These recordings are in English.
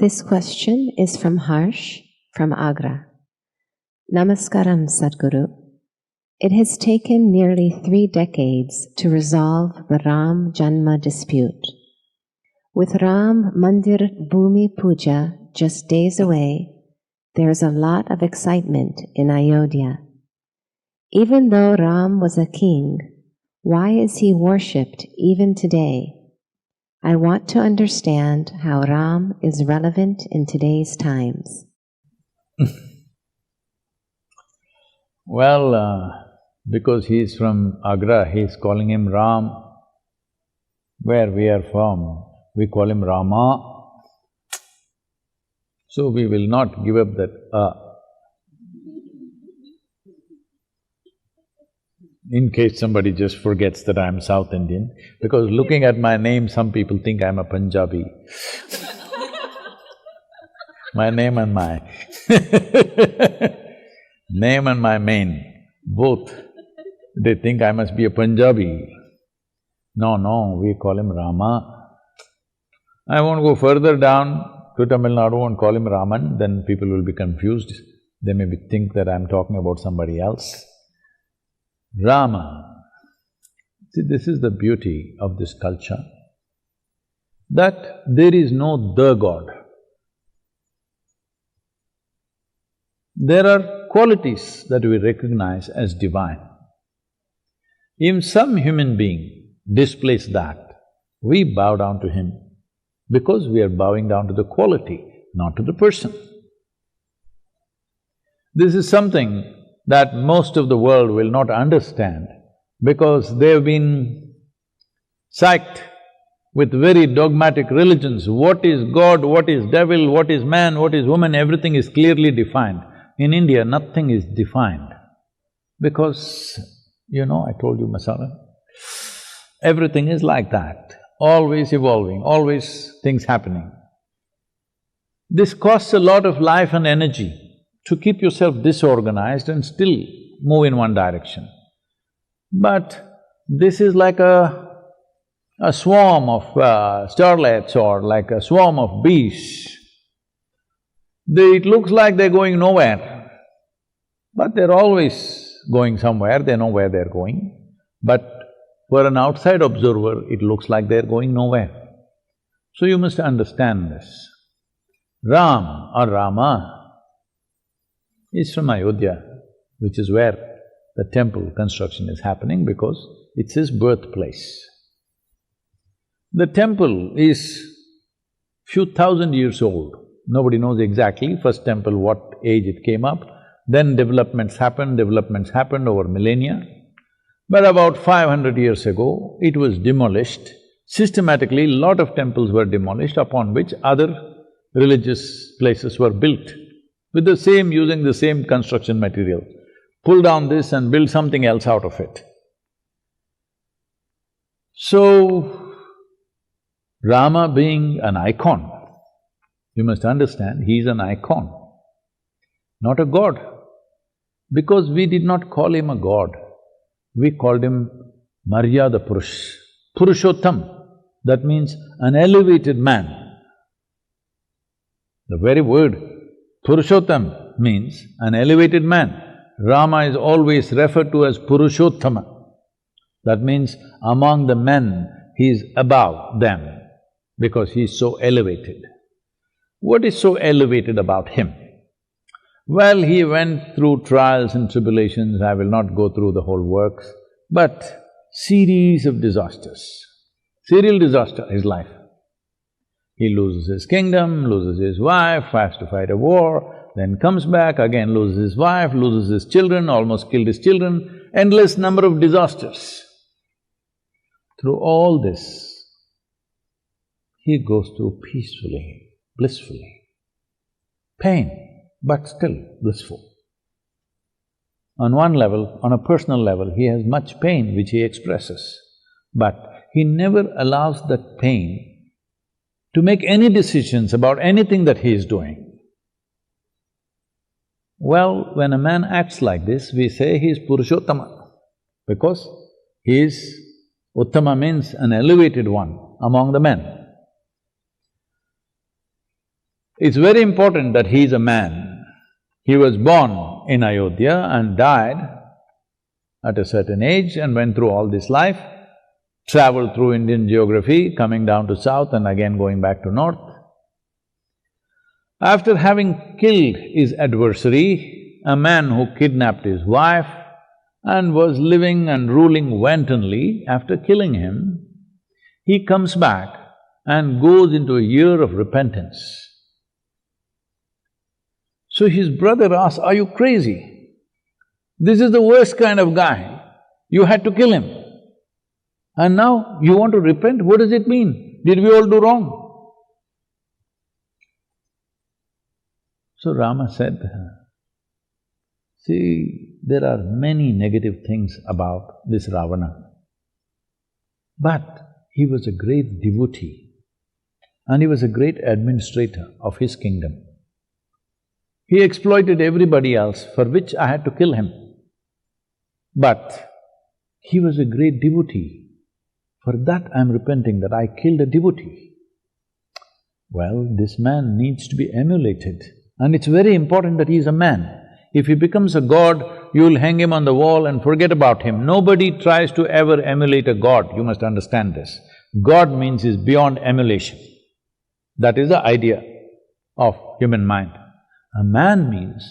This question is from Harsh from Agra. Namaskaram, Sadhguru. It has taken nearly 3 decades to resolve the Ram Janma dispute. With Ram Janmabhumi Puja just days away, there is a lot of excitement in Ayodhya. Even though Ram was a king, why is he worshipped even today? I want to understand how Ram is relevant in today's times. Well, because he's from Agra, he's calling him Ram. Where we are from, we call him Rama. So we will not give up that in case somebody just forgets that I'm South Indian, because looking at my name, some people think I'm a Punjabi. My name and my name and my mane, both, they think I must be a Punjabi. No, we call him Rama. I won't go further down to Tamil Nadu and call him Raman, then people will be confused. They may think that I'm talking about somebody else. Rama. See, this is the beauty of this culture, that there is no the God. There are qualities that we recognize as divine. If some human being displays that, we bow down to him because we are bowing down to the quality, not to the person. This is something that most of the world will not understand because they've been psyched with very dogmatic religions. What is God, what is devil, what is man, what is woman, everything is clearly defined. In India, nothing is defined because, I told you masala, everything is like that, always evolving, always things happening. This costs a lot of life and energy to keep yourself disorganized and still move in one direction. But this is like a swarm of starlets or like a swarm of bees. It looks like they're going nowhere, but they're always going somewhere, they know where they're going. But for an outside observer, it looks like they're going nowhere. So you must understand this. Ram or Rama is from Ayodhya, which is where the temple construction is happening because it's his birthplace. The temple is few thousand years old. Nobody knows exactly first temple, what age it came up. Then developments happened over millennia. But about 500 years ago, it was demolished. Systematically, lot of temples were demolished, upon which other religious places were built with using the same construction material. Pull down this and build something else out of it. So, Rama being an icon, you must understand, he is an icon, not a god. Because we did not call him a god, we called him Maryada Purush, Purushottam, that means an elevated man. The very word Purushottam means an elevated man. Rama is always referred to as Purushottama. That means among the men, he is above them because he is so elevated. What is so elevated about him? Well, he went through trials and tribulations, I will not go through the whole works, but series of disasters, serial disaster, his life. He loses his kingdom, loses his wife, has to fight a war, then comes back, again loses his wife, loses his children, almost killed his children, endless number of disasters. Through all this, he goes through peacefully, blissfully. Pain, but still blissful. On one level, on a personal level, he has much pain which he expresses, but he never allows that pain to make any decisions about anything that he is doing. Well, when a man acts like this, we say he is Purushottama, because he is… Uttama means an elevated one among the men. It's very important that he is a man. He was born in Ayodhya and died at a certain age and went through all this life, traveled through Indian geography, coming down to south and again going back to north. After having killed his adversary, a man who kidnapped his wife and was living and ruling wantonly, after killing him, he comes back and goes into a year of repentance. So his brother asks, "Are you crazy? This is the worst kind of guy. You had to kill him. And now you want to repent? What does it mean? Did we all do wrong?" So Rama said, "See, there are many negative things about this Ravana, but he was a great devotee and he was a great administrator of his kingdom. He exploited everybody else, for which I had to kill him. But he was a great devotee. For that I'm repenting, that I killed a devotee." Well, this man needs to be emulated, and it's very important that he is a man. If he becomes a god, you'll hang him on the wall and forget about him. Nobody tries to ever emulate a god, you must understand this. God means is beyond emulation. That is the idea of human mind. A man means,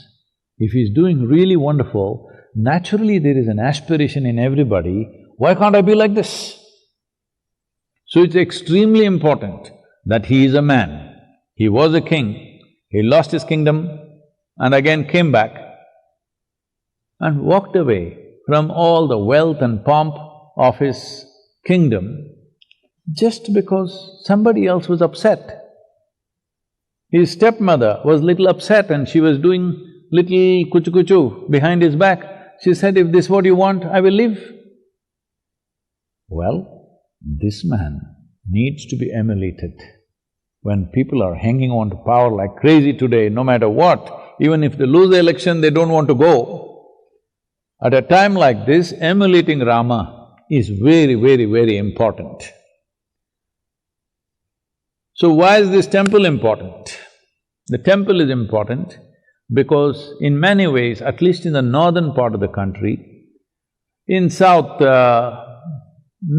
if he's doing really wonderful, naturally there is an aspiration in everybody, why can't I be like this? So it's extremely important that he is a man. He was a king, he lost his kingdom and again came back and walked away from all the wealth and pomp of his kingdom just because somebody else was upset. His stepmother was little upset and she was doing little kuchu-kuchu behind his back. She said, "If this is what you want, I will leave." Well, this man needs to be emulated. When people are hanging on to power like crazy today, no matter what, even if they lose the election, they don't want to go. At a time like this, emulating Rama is very, very, very important. So why is this temple important? The temple is important because in many ways, at least in the northern part of the country, in south,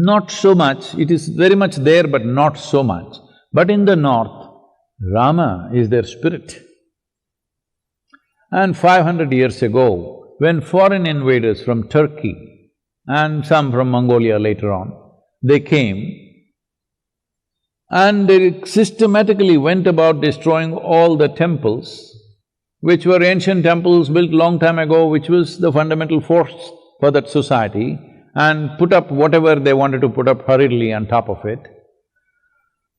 not so much, it is very much there but not so much. But in the north, Rama is their spirit. And 500 years ago, when foreign invaders from Turkey and some from Mongolia later on, they came and they systematically went about destroying all the temples, which were ancient temples built long time ago, which was the fundamental force for that society, and put up whatever they wanted to put up hurriedly on top of it.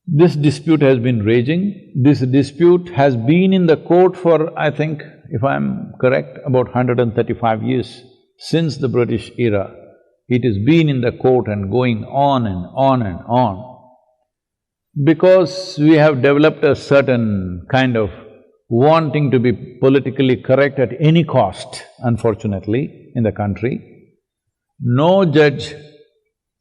This dispute has been raging. This dispute has been in the court for, I think, if I'm correct, about 135 years since the British era. It has been in the court and going on and on and on. Because we have developed a certain kind of wanting to be politically correct at any cost, unfortunately, in the country, no judge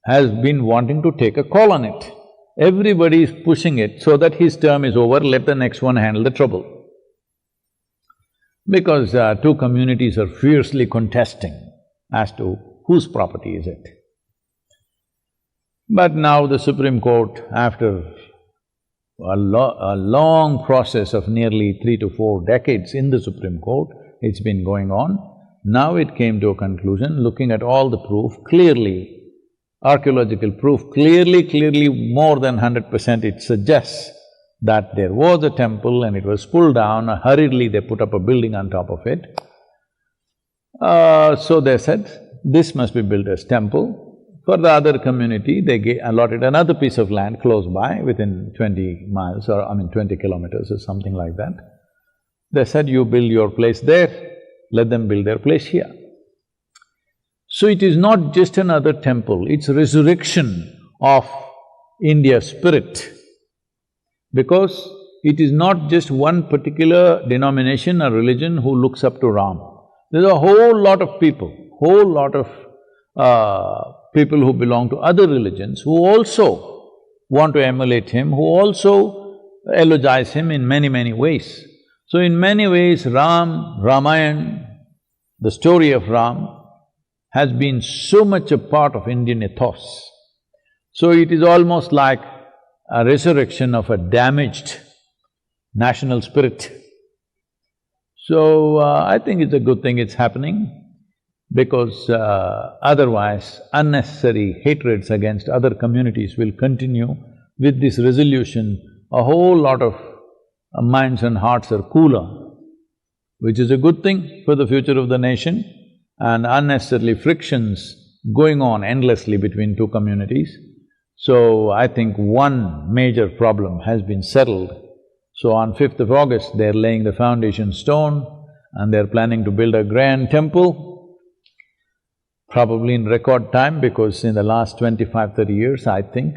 has been wanting to take a call on it. Everybody is pushing it so that his term is over, let the next one handle the trouble. Because two communities are fiercely contesting as to whose property is it. But now the Supreme Court, after a long process of nearly 3 to 4 decades in the Supreme Court, it's been going on. Now it came to a conclusion, looking at all the proof, clearly, archaeological proof, clearly more than 100% it suggests that there was a temple and it was pulled down, hurriedly they put up a building on top of it. So they said, this must be built as temple. For the other community, they allotted another piece of land close by, within 20 miles or 20 kilometers or something like that. They said, you build your place there, let them build their place here. So it is not just another temple, it's a resurrection of India's spirit. Because it is not just one particular denomination or religion who looks up to Ram. There's a whole lot of people, people who belong to other religions who also want to emulate him, who also eulogize him in many, many ways. So in many ways, Ramayana, the story of Ram, has been so much a part of Indian ethos. So it is almost like a resurrection of a damaged national spirit. So I think it's a good thing it's happening, because otherwise unnecessary hatreds against other communities will continue. With this resolution, a whole lot of minds and hearts are cooler, which is a good thing for the future of the nation, and unnecessarily frictions going on endlessly between two communities. So I think one major problem has been settled. So on 5th of August, they're laying the foundation stone and they're planning to build a grand temple, probably in record time, because in the last 25-30 years, I think,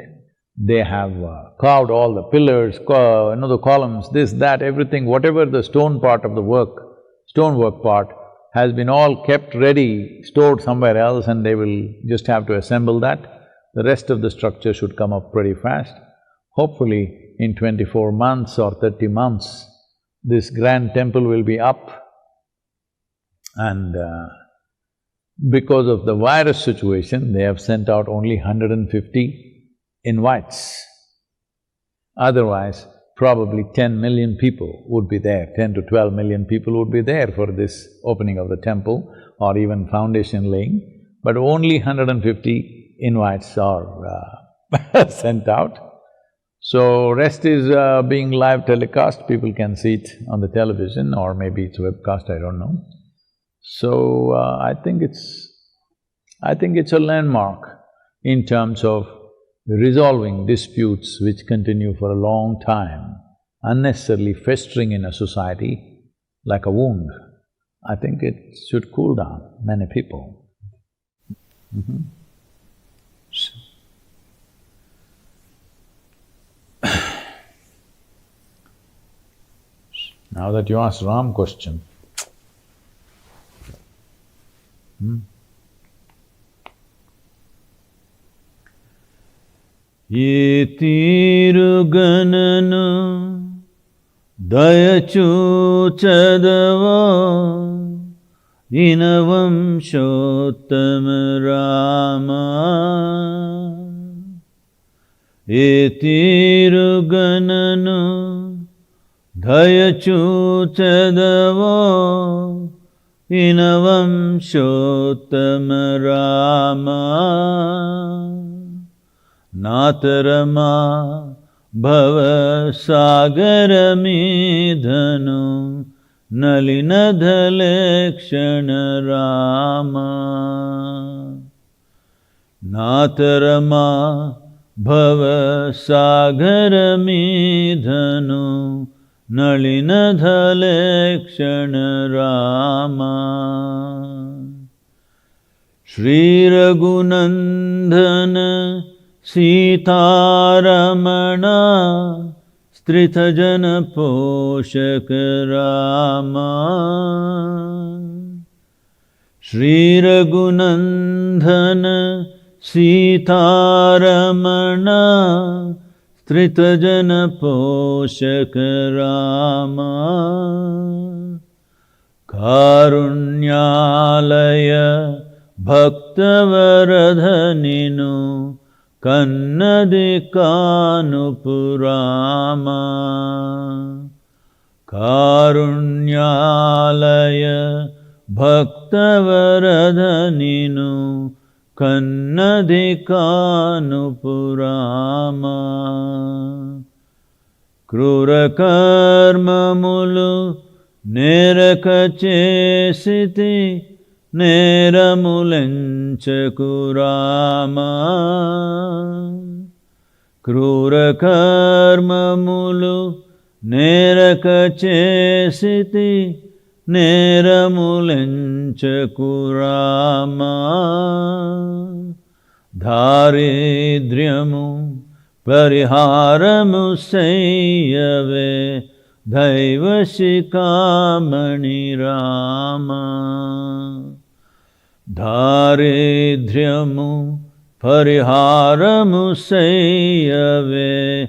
they have carved all the pillars, the columns, this, that, everything, whatever the stone part of the work, stonework part, has been all kept ready, stored somewhere else, and they will just have to assemble that. The rest of the structure should come up pretty fast. Hopefully, in 24 months or 30 months, this grand temple will be up. And because of the virus situation, they have sent out only 150 invites. Otherwise, probably 10 million people would be there, 10 to 12 million people would be there for this opening of the temple or even foundation laying, but only 150 invites are sent out. So rest is being live telecast, people can see it on the television or maybe it's webcast, I don't know. So I think it's a landmark in terms of resolving disputes which continue for a long time, unnecessarily festering in a society like a wound. I think it should cool down many people. Now that you asked Ram question, Ye tiru gananu dayachu chadava inavam shottama Rama. Ye tiru gananu dayachu chadava inavam shottama Rama. Natarama bhava sagaramidhanu nalinadhalekshana Rama. Natarama bhava sagaramidhanu nalinadhalekshana Rama. Shri Raghunandana Sitaramana Stritha Poshaka Rama. Shri Raghunandana Sitaramana Stritha Poshaka Rama. Karunyalaya Bhaktavaradhaninu Kannadikanupurama. Karunyalaya Bhaktavaradhaninu Kannadikanupurama. Krurakarmamulu nerakachesiti Neramulenchakurama. Krurakarmamulu nerakachesiti Neramulenchakurama. Daridryamu pariharamu sayyave Daivashikamani Rama. Daridryamu pariharamu sayyave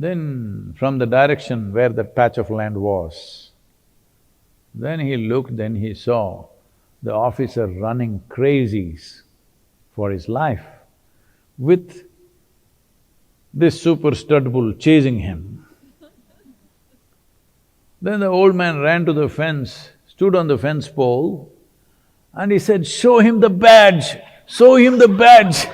Then from the direction where that patch of land was, then he looked, then he saw the officer running crazies for his life with this super stud bull chasing him. Then the old man ran to the fence, stood on the fence pole, and he said, "Show him the badge! Show him the badge!"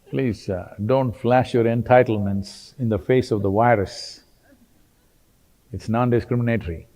Please, don't flash your entitlements in the face of the virus. It's non-discriminatory.